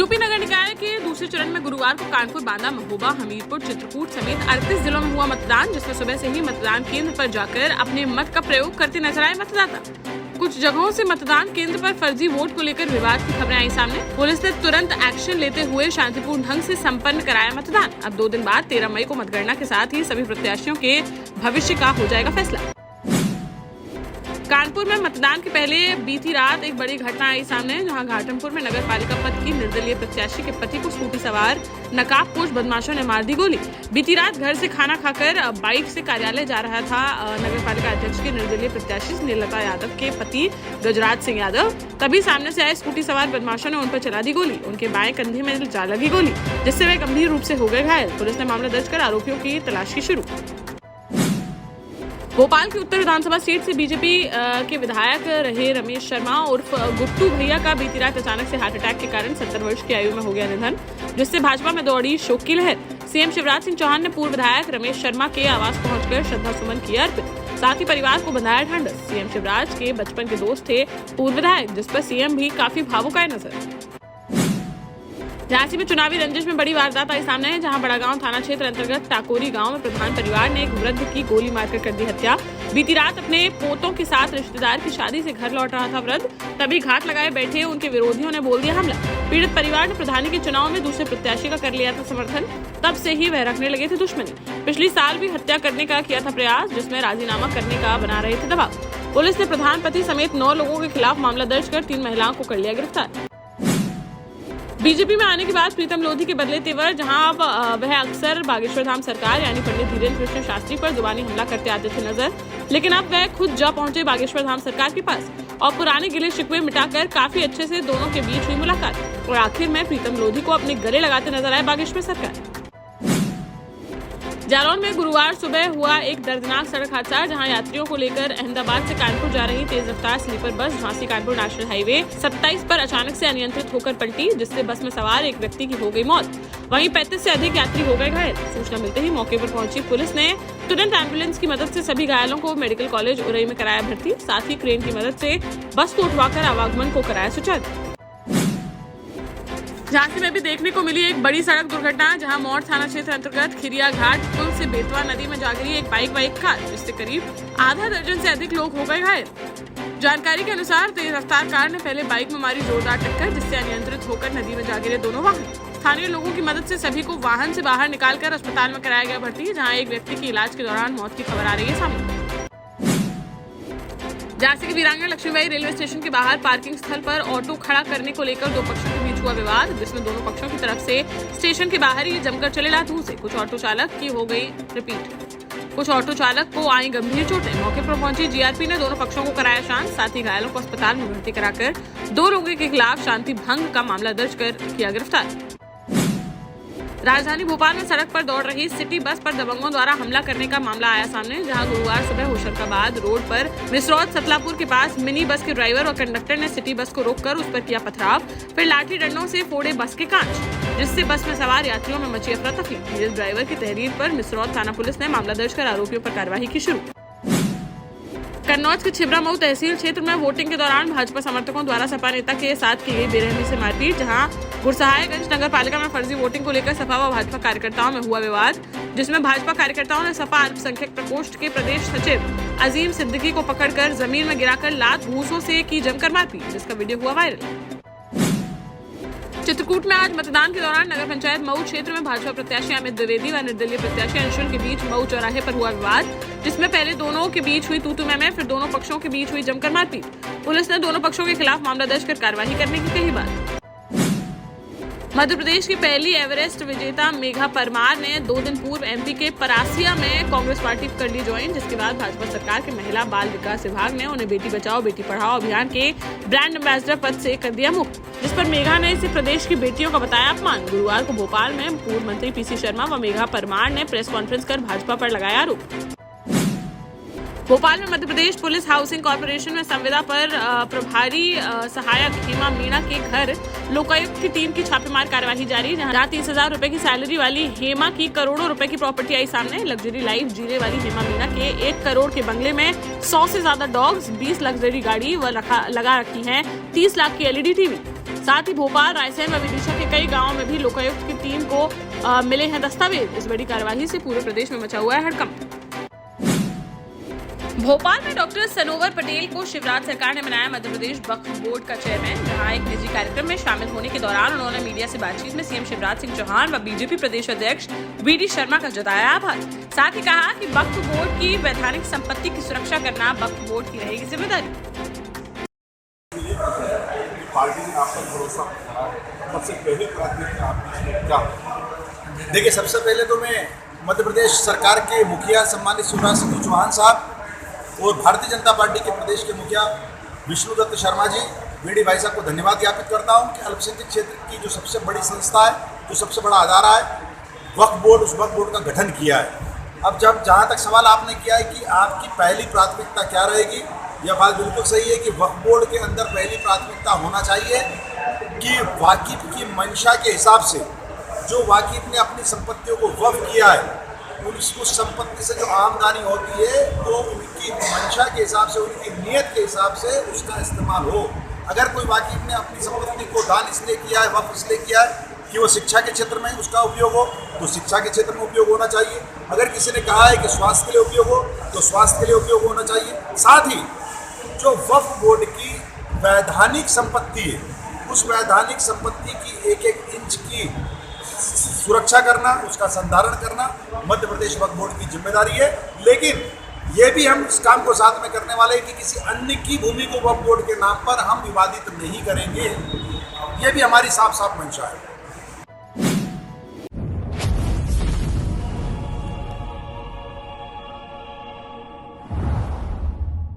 UP नगर निकाय के दूसरे चरण में गुरुवार को कानपुर, बांदा, महोबा, हमीरपुर, चित्रकूट समेत 38 जिलों में हुआ मतदान, जिसमें सुबह से ही मतदान केंद्र पर जाकर अपने मत का प्रयोग करते नजर आए मतदाता। कुछ जगहों से मतदान केंद्र पर फर्जी वोट को लेकर विवाद की खबरें आई सामने। पुलिस ने तुरंत एक्शन लेते हुए शांतिपूर्ण ढंग से संपन्न कराया मतदान। अब 2 दिन बाद 13 मई को मतगणना के साथ ही सभी प्रत्याशियों के भविष्य का हो जाएगा फैसला। कानपुर में मतदान के पहले बीती रात एक बड़ी घटना आई सामने, जहां घाटमपुर में नगर पालिका पद की निर्दलीय प्रत्याशी के पति को स्कूटी सवार नकाबपोश बदमाशों ने मार दी गोली। बीती रात घर से खाना खाकर बाइक से कार्यालय जा रहा था नगर पालिका अध्यक्ष के निर्दलीय प्रत्याशी स्नेहलता यादव के पति गजराज सिंह यादव। तभी सामने से आए स्कूटी सवार बदमाशों ने उन पर चला दी गोली। उनके बाएं कंधे में जा लगी गोली, जिससे वे गंभीर रूप से हो गए घायल। पुलिस ने मामला दर्ज कर आरोपियों की तलाश की शुरू। भोपाल की उत्तर विधानसभा सीट से बीजेपी के विधायक रहे रमेश शर्मा उर्फ गुट्टू भैया का बीती रात अचानक से हार्ट अटैक के कारण 70 वर्ष की आयु में हो गया निधन, जिससे भाजपा में दौड़ी शोक की लहर। सीएम शिवराज सिंह चौहान ने पूर्व विधायक रमेश शर्मा के आवास पहुंचकर श्रद्धा सुमन किए अर्पित। साथ ही परिवार को बंधाया ढांढस। सीएम शिवराज के बचपन के दोस्त थे पूर्व विधायक, जिस पर सीएम भी काफी भावुक आए नजर। झांसी में चुनावी रंजिश में बड़ी वारदात आई सामने, जहां बड़ागांव थाना क्षेत्र अंतर्गत टाकोरी गांव में प्रधान परिवार ने एक वृद्ध की गोली मारकर कर दी हत्या। बीती रात अपने पोतों के साथ रिश्तेदार की शादी से घर लौट रहा था वृद्ध, तभी घात लगाए बैठे उनके विरोधियों ने बोल दिया हमला। पीड़ित परिवार ने प्रधानी के चुनाव में दूसरे प्रत्याशी का कर लिया था समर्थन, तब से ही वह रखने लगे थे दुश्मनी। पिछले साल भी हत्या करने का किया था प्रयास, जिसमें राजीनामा करने का बना रहे थे दबाव। पुलिस ने प्रधान पति समेत 9 लोगों के खिलाफ मामला दर्ज कर 3 महिलाओं को कर लिया गिरफ्तार। बीजेपी में आने के बाद प्रीतम लोधी के बदले तेवर, जहां अब वह अक्सर बागेश्वर धाम सरकार यानी पंडित धीरेन्द्र कृष्ण शास्त्री पर जुबानी हमला करते आते थे नजर, लेकिन अब वह खुद जा पहुंचे बागेश्वर धाम सरकार के पास और पुराने गिले शिकवे मिटाकर काफी अच्छे से दोनों के बीच हुई मुलाकात और आखिर में प्रीतम लोधी को अपने गले लगाते नजर आए बागेश्वर सरकार। जालौन में गुरुवार सुबह हुआ एक दर्दनाक सड़क हादसा, जहां यात्रियों को लेकर अहमदाबाद से कानपुर जा रही तेज रफ्तार sleeper bus Jhansi Kanpur national highway 27 पर अचानक से अनियंत्रित होकर पलटी, जिससे बस में सवार एक व्यक्ति की हो गई मौत। वहीं 35 से अधिक यात्री हो गए घायल। सूचना मिलते ही मौके पर पहुंची पुलिस ने तुरंत एम्बुलेंस की मदद से सभी घायलों को मेडिकल कॉलेज उरई में कराया भर्ती। साथ ही क्रेन की मदद से बस को उठवाकर आवागमन को कराया सुचारू। झांसी में भी देखने को मिली एक बड़ी सड़क दुर्घटना, जहां मोड़ थाना क्षेत्र अंतर्गत खिरिया घाट पुल से बेतवा नदी में जा गिरी एक बाइक कार, जिससे करीब आधा दर्जन से अधिक लोग हो गए घायल। जानकारी के अनुसार तेज रफ्तार कार ने पहले बाइक में मारी जोरदार टक्कर, जिससे अनियंत्रित होकर नदी में जा गिरे दोनों वाहन। स्थानीय लोगों की मदद से सभी को वाहन से बाहर निकालकर अस्पताल में कराया गया भर्ती, जहाँ एक व्यक्ति की इलाज के दौरान मौत की खबर आ रही है सामने। झांसी के वीरांगना लक्ष्मीबाई रेलवे स्टेशन के बाहर पार्किंग स्थल पर ऑटो खड़ा करने को लेकर 2 पक्षों के बीच हुआ विवाद, जिसमें दोनों पक्षों की तरफ से स्टेशन के बाहर ही जमकर चले लातूसे। कुछ ऑटो चालक की हो गई रिपीट, कुछ ऑटो चालक को आई गंभीर चोटें। मौके पर पहुंची जीआरपी ने दोनों पक्षों को कराया शांत, साथ ही घायलों को अस्पताल में भर्ती कराकर 2 लोगों के खिलाफ शांति भंग का मामला दर्ज कर किया गिरफ्तार। राजधानी भोपाल में सड़क पर दौड़ रही सिटी बस पर दबंगों द्वारा हमला करने का मामला आया सामने, जहां गुरुवार सुबह होशंगाबाद रोड पर मिसरौद सतलापुर के पास मिनी बस के ड्राइवर और कंडक्टर ने सिटी बस को रोककर उस पर किया पथराव, फिर लाठी डंडों से फोड़े बस के कांच, जिससे बस में सवार यात्रियों में मची अफरा तफरी। इस ड्राइवर की तहरीर पर मिसरौद थाना पुलिस ने मामला दर्ज कर आरोपियों पर कार्रवाई की शुरू। कन्नौज के छिबरा मऊ तहसील क्षेत्र में वोटिंग के दौरान भाजपा समर्थकों द्वारा सपा नेता के साथ की गई बेरहमी से मारपीट, जहां गुरसहायगंज नगर पालिका में फर्जी वोटिंग को लेकर सपा व भाजपा कार्यकर्ताओं में हुआ विवाद, जिसमें भाजपा कार्यकर्ताओं ने सपा अल्पसंख्यक प्रकोष्ठ के प्रदेश सचिव अजीम सिद्दीकी को पकड़कर जमीन में गिराकर लात घूसों से की जमकर मारपीट, जिसका वीडियो हुआ वायरल। चित्रकूट में आज मतदान के दौरान नगर पंचायत मऊ क्षेत्र में भाजपा प्रत्याशी अमित द्विवेदी व निर्दलीय प्रत्याशी अंशुल के बीच मऊ चौराहे पर हुआ विवाद, जिसमें पहले दोनों के बीच हुई तू में, फिर दोनों पक्षों के बीच हुई जमकर मारपीट। पुलिस ने दोनों पक्षों के खिलाफ मामला दर्ज कर कार्रवाई करने की कही बात। मध्य प्रदेश की पहली एवरेस्ट विजेता मेघा परमार ने 2 दिन पूर्व एमपी के परासिया में कांग्रेस पार्टी कर ली ज्वाइन, जिसके बाद भाजपा सरकार के महिला बाल विकास विभाग ने उन्हें बेटी बचाओ बेटी पढ़ाओ अभियान के ब्रांड एम्बेसडर पद से कर दिया मुक्त, जिस पर मेघा ने इसे प्रदेश की बेटियों का बताया अपमान। गुरुवार को भोपाल में पूर्व मंत्री पीसी शर्मा व मेघा परमार ने प्रेस कॉन्फ्रेंस कर भाजपा पर लगाया आरोप। भोपाल में Madhya Pradesh police housing corporation में संविदा पर प्रभारी सहायक हेमा मीणा के घर लोकायुक्त की टीम की छापेमार कार्यवाही जारी, जहां 30,000 रुपए की सैलरी वाली हेमा की करोड़ों रुपए की प्रॉपर्टी आई सामने। लग्जरी लाइफ जीने वाली हेमा मीणा के 1 करोड़ के बंगले में 100 से ज्यादा डॉग्स, 20 लग्जरी गाड़ी व लगा रखी हैं 30 लाख की LED टीवी। साथ ही भोपाल, रायसेन व विदिशा के कई गाँवों में भी लोकायुक्त की टीम को मिले हैं दस्तावेज। इस बड़ी कार्यवाही से पूरे प्रदेश में मचा हुआ है हड़कंप। भोपाल में डॉक्टर सनोवर पटेल को शिवराज सरकार ने बनाया मध्य प्रदेश वक्फ बोर्ड का चेयरमैन। जहां एक निजी कार्यक्रम में शामिल होने के दौरान उन्होंने मीडिया से बातचीत में सीएम शिवराज सिंह चौहान व बीजेपी प्रदेश अध्यक्ष वी.डी. शर्मा का जताया आभार। साथ ही कहा कि वक्फ बोर्ड की वैधानिक संपत्ति की सुरक्षा करना वक्फ बोर्ड की रहेगी जिम्मेदारी। पार्टी ने आप पर भरोसा सबसे पहले प्राथमिकता आपकी क्या? देखिए, सबसे पहले तो मैं मध्य प्रदेश सरकार के मुखिया सम्मानित शिवराज सिंह चौहान साहब और भारतीय जनता पार्टी के प्रदेश के मुखिया विष्णुदत्त शर्मा जी, वी.डी. भाई साहब को धन्यवाद ज्ञापित करता हूं कि अल्पसंख्यक क्षेत्र की जो सबसे बड़ी संस्था है, जो सबसे बड़ा अदारा है, वक्फ बोर्ड, उस वक्फ बोर्ड का गठन किया है। अब जहाँ तक सवाल आपने किया है कि आपकी पहली प्राथमिकता क्या रहेगी, यह बात बिल्कुल सही है कि वक्फ बोर्ड के अंदर पहली प्राथमिकता होना चाहिए कि वाकिफ की मंशा के हिसाब से जो वाकिफ ने अपनी संपत्तियों को वक्फ किया है, उस संपत्ति से जो आमदनी होती है तो उनकी मंशा के हिसाब से, उनकी नीयत के हिसाब से उसका इस्तेमाल हो। अगर कोई वाकिफ ने अपनी संपत्ति को दान इसलिए किया है, वक्फ इसलिए किया है कि वो शिक्षा के क्षेत्र में उसका उपयोग हो, तो शिक्षा के क्षेत्र में उपयोग होना चाहिए। अगर किसी ने कहा है कि स्वास्थ्य के लिए उपयोग हो, तो स्वास्थ्य के लिए उपयोग होना चाहिए। साथ ही जो वक्फ बोर्ड की वैधानिक संपत्ति है, उस वैधानिक संपत्ति की एक एक इंच की सुरक्षा करना, उसका संधारण करना मध्य प्रदेश वक्फ बोर्ड की जिम्मेदारी है। लेकिन ये भी हम इस काम को साथ में करने वाले हैं कि किसी अन्य की भूमि को वक्फ बोर्ड के नाम पर हम विवादित नहीं करेंगे। ये भी हमारी साफ साफ मंशा है।